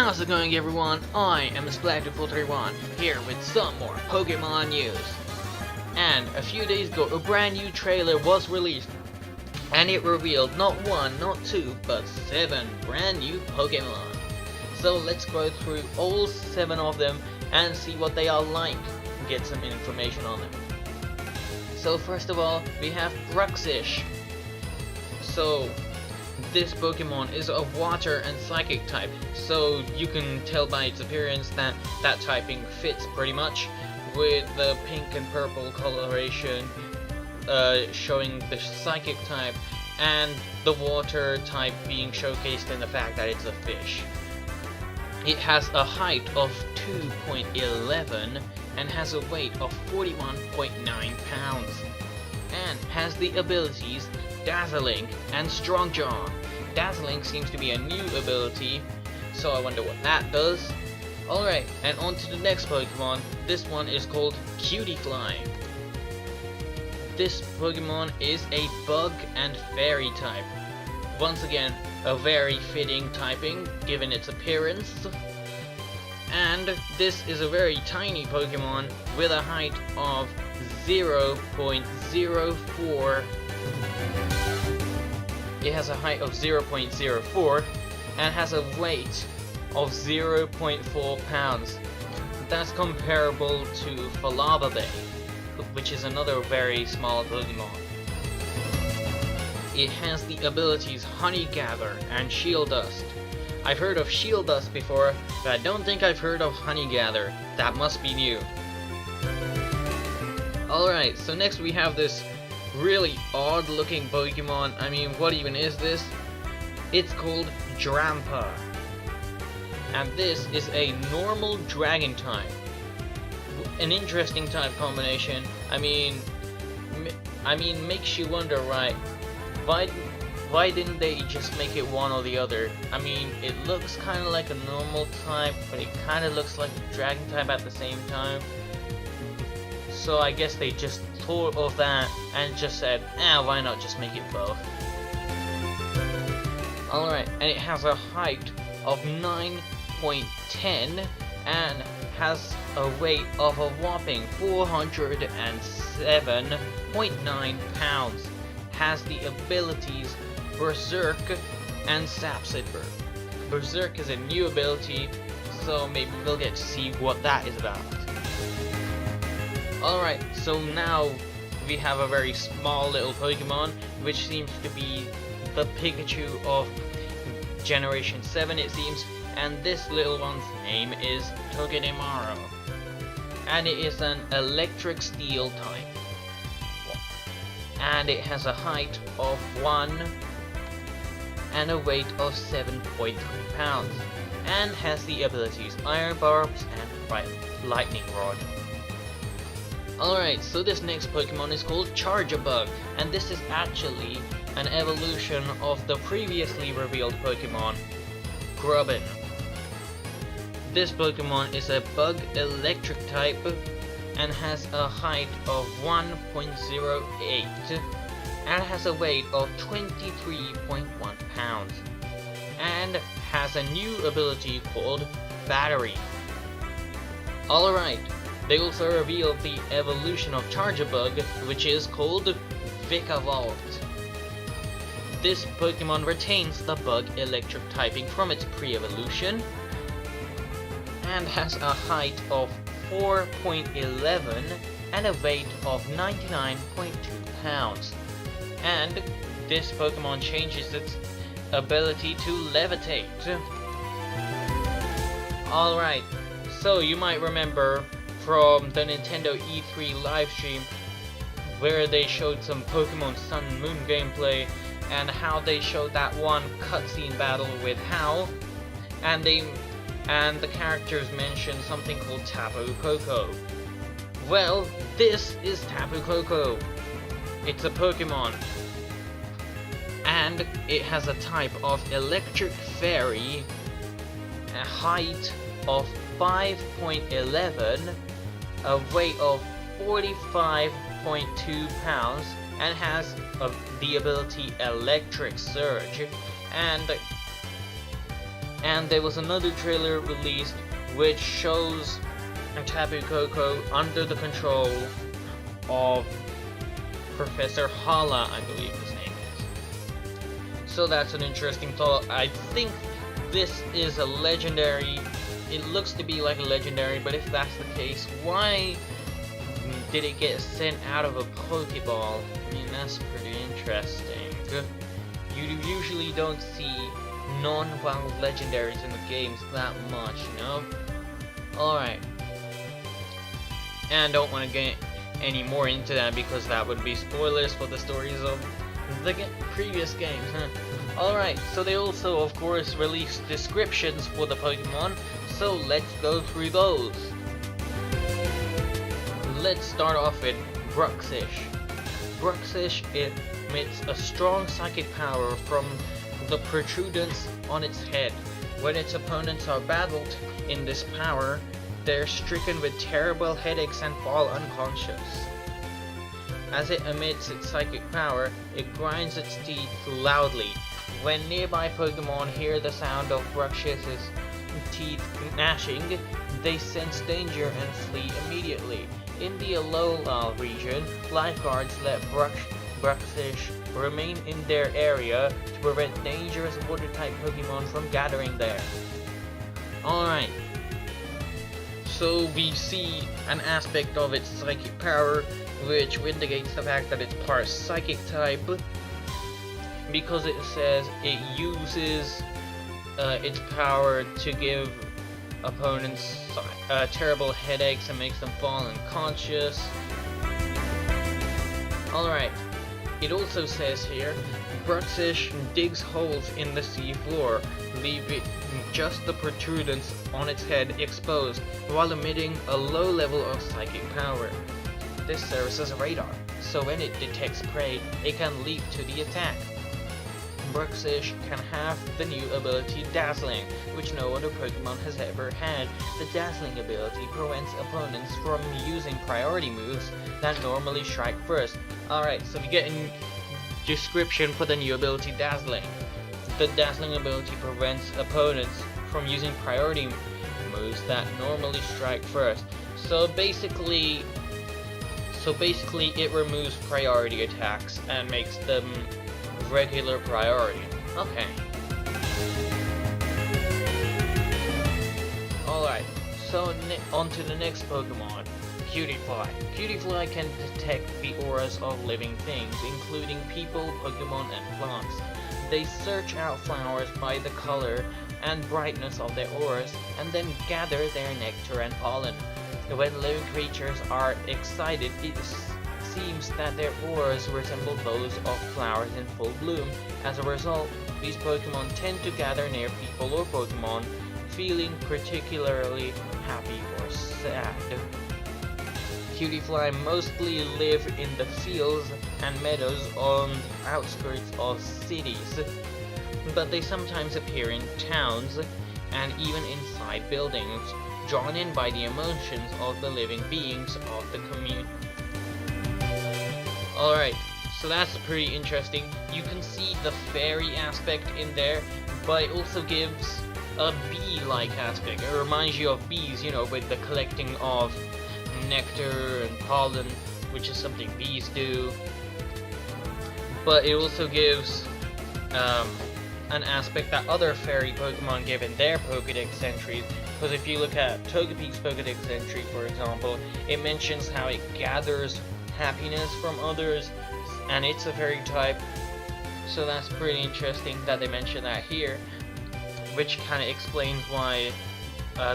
How's it going, everyone? I am MacLeod here with some more Pokemon news. And a few days ago, a brand new trailer was released, and it revealed not one, not two, but 7 brand new Pokemon. So let's go through all 7 of them and see what they are like, and get some information on them. So first of all, we have Bruxish. So this Pokemon is of water and psychic type, so you can tell by its appearance that that typing fits pretty much, with the pink and purple coloration showing the psychic type, and the water type being showcased in the fact that it's a fish. It has a height of 2.11 and has a weight of 41.9 pounds, and has the abilities Dazzling and Strong Jaw. Dazzling seems to be a new ability, so I wonder what that does. Alright, and on to the next Pokemon. This one is called Cutiefly. This Pokemon is a bug and fairy type. Once again, a very fitting typing given its appearance. And this is a very tiny Pokemon with a height of 0.04. It has a height of 0.04 and has a weight of 0.4 pounds. That's comparable to Falabebe, which is another very small Pokemon. It has the abilities Honey Gather and Shield Dust. I've heard of Shield Dust before, but I don't think I've heard of Honey Gather. That must be new. Alright, so next we have this really odd looking Pokemon. I mean, what even is this? It's called Drampa. And this is a normal dragon type. An interesting type combination. I mean, makes you wonder, right? Why didn't they just make it one or the other? I mean, it looks kind of like a normal type, but it kind of looks like a dragon type at the same time. So I guess they just thought of that and just said, why not just make it both? Alright, and it has a height of 9.10 and has a weight of a whopping 407.9 pounds. Has the abilities Berserk and Sapsipper. Berserk is a new ability, so maybe we'll get to see what that is about. Alright, so now we have a very small little Pokemon, which seems to be the Pikachu of Generation 7, it seems, and this little one's name is Togedemaru, and it is an electric steel type, and it has a height of 1 and a weight of 7.3 pounds, and has the abilities Iron Barbs and Lightning Rod. Alright, so this next Pokemon is called Charjabug, and this is actually an evolution of the previously revealed Pokemon, Grubbin. This Pokemon is a bug electric type and has a height of 1.08 and has a weight of 23.1 pounds and has a new ability called Battery. Alright. They also revealed the evolution of Charjabug, which is called Vikavolt. This Pokemon retains the bug electric typing from its pre-evolution and has a height of 4.11 and a weight of 99.2 pounds. And this Pokemon changes its ability to levitate. Alright, so you might remember from the Nintendo E3 livestream where they showed some Pokemon Sun and Moon gameplay and how they showed that one cutscene battle with Hal, and the characters mentioned something called Tapu Koko. Well, this is Tapu Koko. It's a Pokemon, and it has a type of Electric Fairy, a height of 5.11, a weight of 45.2 pounds, and has the ability Electric Surge, and And there was another trailer released which shows Tapu Koko under the control of Professor Hala, I believe his name is. So that's an interesting thought. I think this is a legendary. It looks to be like a legendary, but if that's the case, why did it get sent out of a Pokeball? I mean, that's pretty interesting. You usually don't see non-wild legendaries in the games that much, you know? Alright. And I don't want to get any more into that because that would be spoilers for the stories of the previous games, huh? Alright, so they also, of course, released descriptions for the Pokemon, so let's go through those. Let's start off with Bruxish. Bruxish emits a strong psychic power from the protuberance on its head. When its opponents are battled in this power, they're stricken with terrible headaches and fall unconscious. As it emits its psychic power, it grinds its teeth loudly. When nearby Pokemon hear the sound of Bruxish's teeth gnashing, they sense danger and flee immediately. In the Alola region, lifeguards let Bruxish remain in their area to prevent dangerous water-type Pokemon from gathering there. Alright, so we see an aspect of its psychic power which indicates the fact that it's part psychic type, because it says it uses its power to give opponents terrible headaches and makes them fall unconscious. Alright, it also says here, Bruxish digs holes in the sea floor, leaving just the protuberance on its head exposed, while emitting a low level of psychic power. This serves as a radar, so when it detects prey, it can leap to the attack. Bruxish can have the new ability Dazzling, which no other Pokemon has ever had. The Dazzling ability prevents opponents from using priority moves that normally strike first. Alright, so we get a description for the new ability Dazzling. The Dazzling ability prevents opponents from using priority moves that normally strike first. So basically it removes priority attacks and makes them regular priority. Okay. Alright, so on to the next Pokemon, Cutiefly. Cutiefly can detect the auras of living things, including people, Pokemon, and plants. They search out flowers by the color and brightness of their auras, and then gather their nectar and pollen. When living creatures are excited, it seems that their auras resemble those of flowers in full bloom. As a result, these Pokemon tend to gather near people or Pokemon, feeling particularly happy or sad. Cutiefly mostly live in the fields and meadows on the outskirts of cities, but they sometimes appear in towns and even inside buildings, drawn in by the emotions of the living beings of the community. Alright, so that's pretty interesting. You can see the fairy aspect in there, but it also gives a bee-like aspect. It reminds you of bees, you know, with the collecting of nectar and pollen, which is something bees do. But it also gives an aspect that other fairy Pokemon give in their Pokedex entries. Because if you look at Togepi's Pokedex entry, for example, it mentions how it gathers happiness from others, and it's a fairy type. So that's pretty interesting that they mention that here, which kind of explains why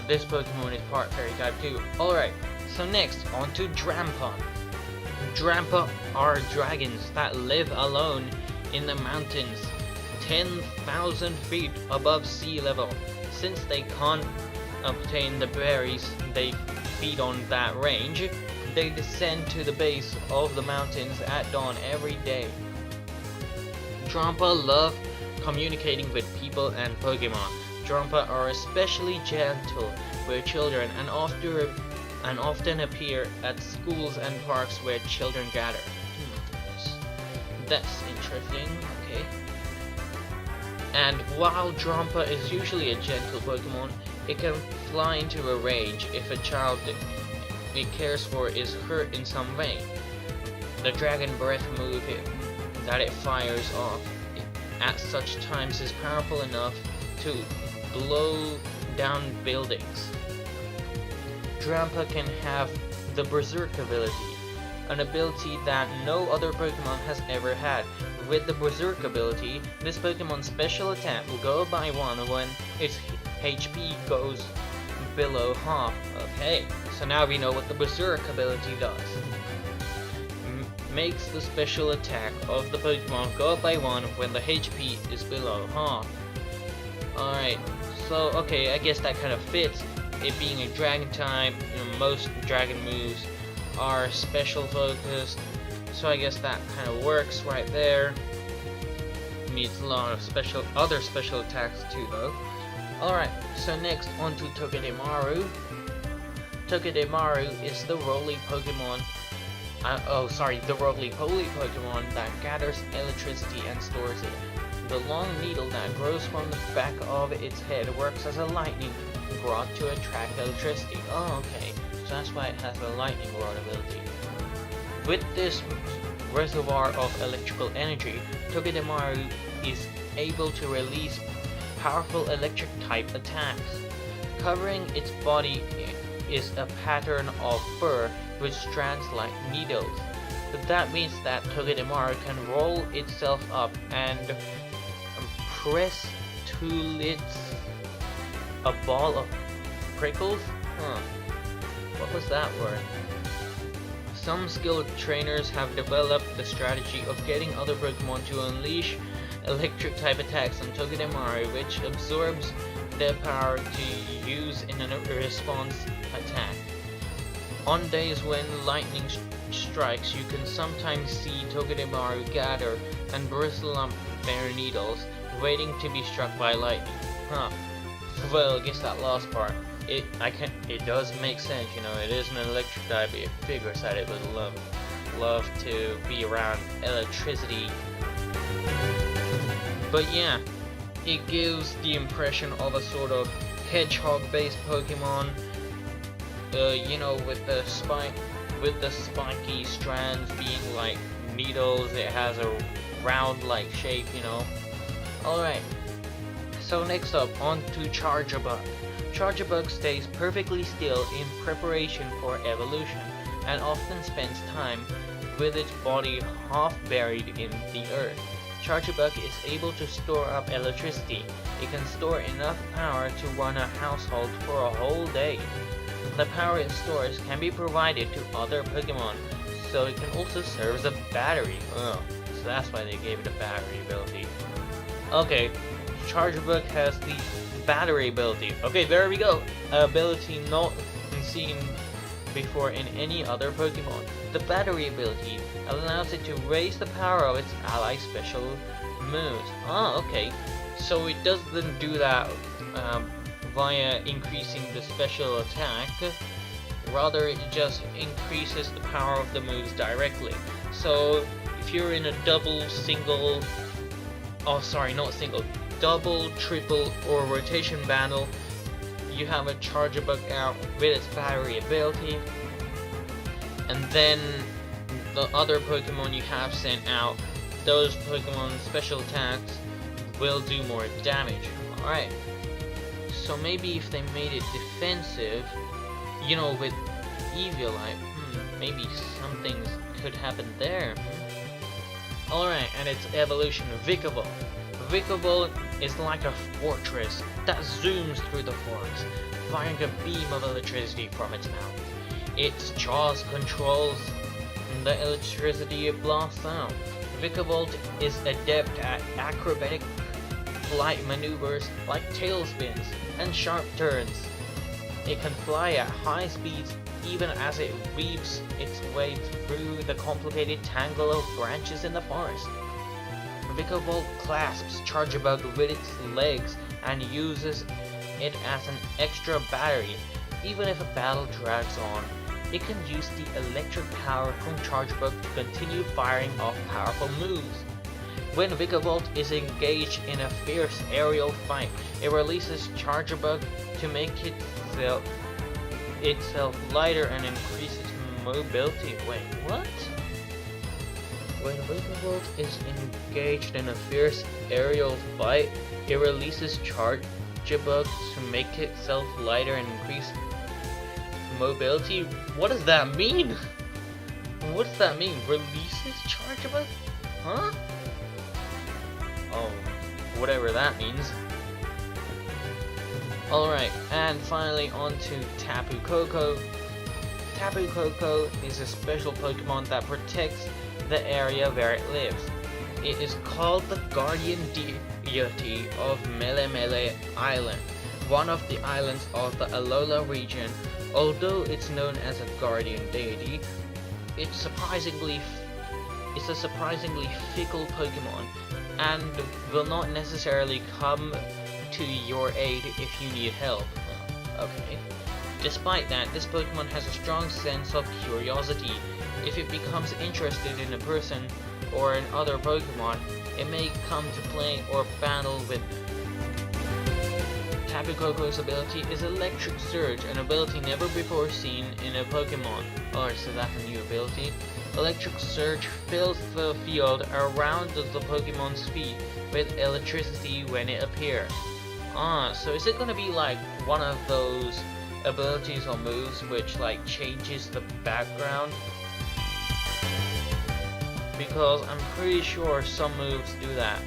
this Pokemon is part fairy type too. Alright, so next, on to Drampa. Drampa are dragons that live alone in the mountains, 10,000 feet above sea level. Since they can't obtain the berries they feed on that range, they descend to the base of the mountains at dawn every day. Drampa love communicating with people and Pokemon. Drampa are especially gentle with children and often appear at schools and parks where children gather. That's interesting. Okay. And while Drampa is usually a gentle Pokemon, it can fly into a rage if a child it cares for is hurt in some way. The Dragon Breath move that it fires off at such times is powerful enough to blow down buildings. Drampa can have the Berserk ability, an ability that no other Pokemon has ever had. With the Berserk ability, this Pokemon's special attack will go by 1 when its HP goes below half. Okay, so now we know what the Berserk ability does. Makes the special attack of the Pokemon go up by 1 when the HP is below half. Alright, so okay, I guess that kind of fits. It being a dragon type, most dragon moves are special focused, so I guess that kind of works right there. Needs a lot of other special attacks too though. Alright, so next on to Togedemaru. Togedemaru is the roly Pokemon. The roly-poly Pokemon that gathers electricity and stores it. The long needle that grows from the back of its head works as a lightning rod to attract electricity. Oh, okay, so that's why it has a lightning rod ability. With this reservoir of electrical energy, Togedemaru is able to release powerful electric type attacks. Covering its body is a pattern of fur with strands like needles. But that means that Togedemaru can roll itself up and press to its a ball of prickles? What was that word? Some skilled trainers have developed the strategy of getting other Pokemon to unleash electric type attacks on Togedemaru, which absorbs their power to use in a response attack. On days when lightning strikes, you can sometimes see Togedemaru gather and bristle up their needles, waiting to be struck by lightning. Well, I guess that last part, it does make sense, it is an electric type, it figures that it would love to be around electricity. But yeah, it gives the impression of a sort of hedgehog-based Pokemon, with the spiky strands being like needles. It has a round-like shape, Alright, so next up, on to Charjabug. Charjabug stays perfectly still in preparation for evolution, and often spends time with its body half buried in the earth. Charjabug is able to store up electricity. It can store enough power to run a household for a whole day. The power it stores can be provided to other Pokemon, so it can also serve as a battery. So that's why they gave it a battery ability. Okay, Charjabug has the battery ability. Okay, there we go. Ability not seen before in any other Pokemon. The battery ability allows it to raise the power of its ally special moves. Okay. So it doesn't do that via increasing the special attack. Rather, it just increases the power of the moves directly. So if you're in a double, triple, or rotation battle, you have a Charjabug out with its battery ability, and then the other Pokemon you have sent out, those Pokemon special attacks will do more damage. Alright, so maybe if they made it defensive, with Eviolite, maybe some things could happen there. Alright, and its evolution, Vikavolt. Vikavolt is like a fortress that zooms through the forest, firing a beam of electricity from its mouth. Its jaws controls the electricity it blasts out. Vikavolt is adept at acrobatic flight maneuvers like tailspins and sharp turns. It can fly at high speeds even as it weaves its way through the complicated tangle of branches in the forest. Vikavolt clasps Charjabug with its legs and uses it as an extra battery. Even if a battle drags on, it can use the electric power from Charjabug to continue firing off powerful moves. When Vikavolt is engaged in a fierce aerial fight, it releases Charger Bug to make itself lighter and increase its mobility. Wait, what? When Vikavolt is engaged in a fierce aerial fight, it releases Charger Bug to make itself lighter and increase mobility? What does that mean? What does that mean? Releases Charger Bug? Huh? Oh, whatever that means. Alright, and finally on to Tapu Koko. Tapu Koko is a special Pokemon that protects the area where it lives. It is called the Guardian Deity of Mele Mele Island, one of the islands of the Alola region. Although it's known as a Guardian Deity, it's a surprisingly fickle Pokemon, and will not necessarily come to your aid if you need help. Okay. Despite that, this Pokemon has a strong sense of curiosity. If it becomes interested in a person or in other Pokemon, it may come to play or battle with. Tapu Koko's ability is Electric Surge, an ability never before seen in a Pokemon. Oh, so that's a new ability. Electric Surge fills the field around the Pokemon's feet with electricity when it appears. So is it gonna be like one of those abilities or moves which like changes the background? Because I'm pretty sure some moves do that.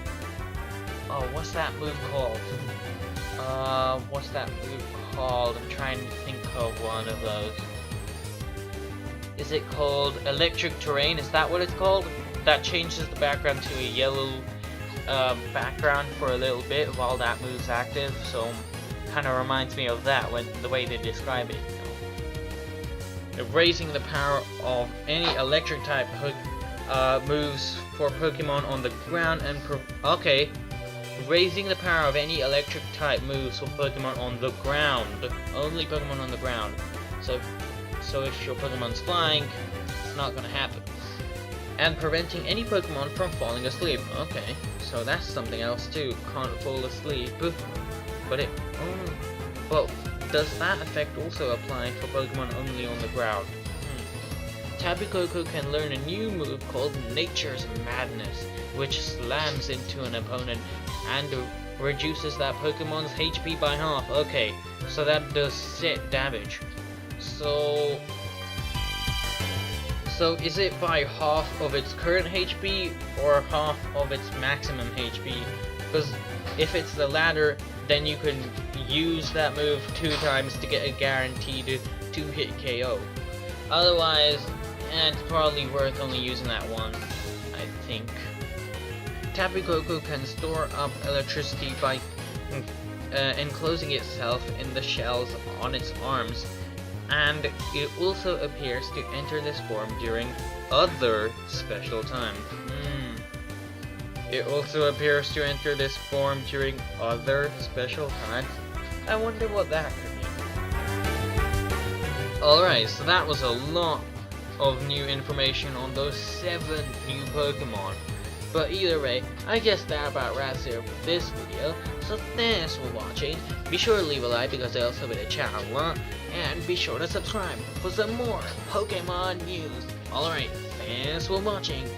Oh, what's that move called? What's that move called? I'm trying to think of one of those. Is it called Electric Terrain? Is that what it's called? That changes the background to a yellow background for a little bit while that move's active, so kind of reminds me of that when the way they describe it. You know? Raising the power of any electric type moves for Pokemon on the ground and okay. Raising the power of any electric type moves for Pokemon on the ground. Only Pokemon on the ground. So if your Pokemon's flying, it's not gonna happen. And preventing any Pokemon from falling asleep. Okay, so that's something else too. Can't fall asleep. But well, does that effect also apply for Pokemon only on the ground? Tapu Koko can learn a new move called Nature's Madness, which slams into an opponent and reduces that Pokemon's HP by half. Okay, so that does set damage. So is it by half of its current HP or half of its maximum HP? Because if it's the latter, then you can use that move 2 times to get a guaranteed 2-hit KO. Otherwise, it's probably worth only using that one, I think. Tapu Koko can store up electricity by enclosing itself in the shells on its arms, and it also appears to enter this form during other special times. It also appears to enter this form during other special times. I wonder what that could mean. Alright, so that was a lot of new information on those 7 new Pokemon. But either way, I guess that about wraps it up for this video. So thanks for watching. Be sure to leave a like because it helps with the channel, and be sure to subscribe for some more Pokemon news. Alright, thanks for watching.